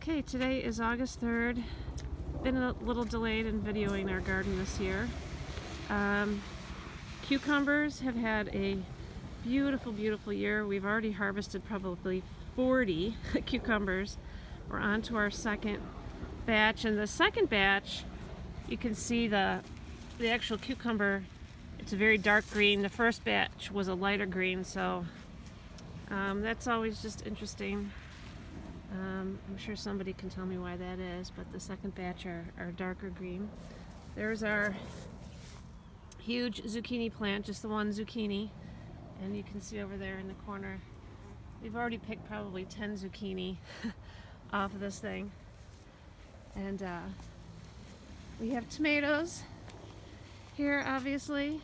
Okay, today is August 3rd. Been a little delayed in videoing our garden this year. Cucumbers have had a beautiful, beautiful year. We've already harvested probably 40 cucumbers. We're on to our second batch, and the second batch, you can see the actual cucumber. It's a very dark green. The first batch was a lighter green, so that's always just interesting. I'm sure somebody can tell me why that is, but the second batch are darker green. There's our huge zucchini plant, just the one zucchini, and you can see over there in the corner, we've already picked probably 10 zucchini off of this thing. And we have tomatoes here, obviously.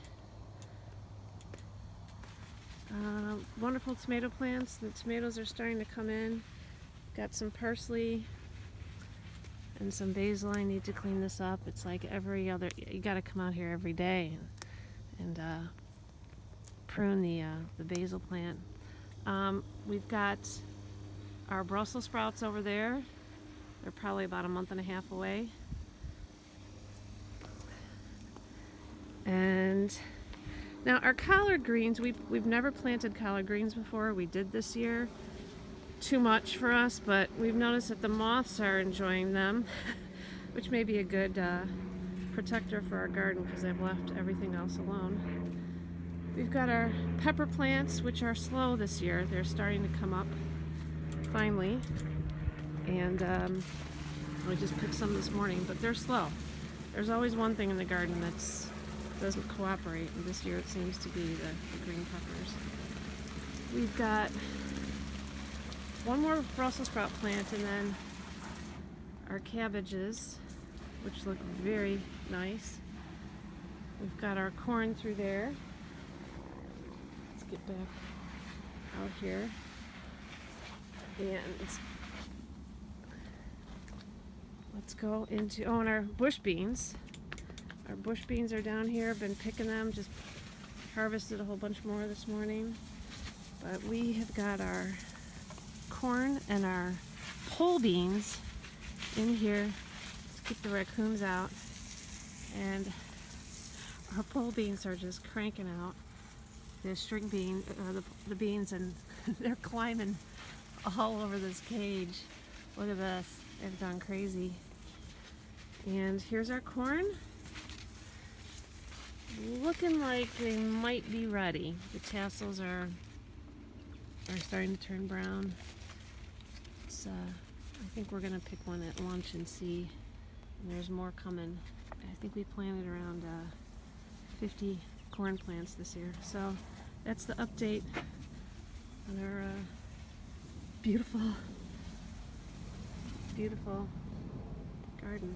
Wonderful tomato plants. The tomatoes are starting to come in. Got some parsley and some basil. I need to clean this up. It's like every other, you got to come out here every day and prune the basil plant. We've got our Brussels sprouts over there. They're probably about a month and a half away. And now our collard greens, we've never planted collard greens before. We did this year. Too much for us, but we've noticed that the moths are enjoying them, which may be a good protector for our garden because they've left everything else alone. We've got our pepper plants, which are slow this year. They're starting to come up finally, and I just picked some this morning, but they're slow. There's always one thing in the garden that doesn't cooperate, and this year it seems to be the green peppers. We've got one more Brussels sprout plant, and then our cabbages, which look very nice. We've got our corn through there. Let's get back out here. And let's go into, and our bush beans. Our bush beans are down here. I've been picking them, just harvested a whole bunch more this morning. But we have got our corn and our pole beans in here to keep the raccoons out, and our pole beans are just cranking out the string bean, the beans, and they're climbing all over this cage. Look at this, they've gone crazy. And here's our corn, looking like they might be ready. The tassels are starting to turn brown. I think we're gonna pick one at lunch and see. And there's more coming. I think we planted around 50 corn plants this year. So that's the update on our beautiful, beautiful garden.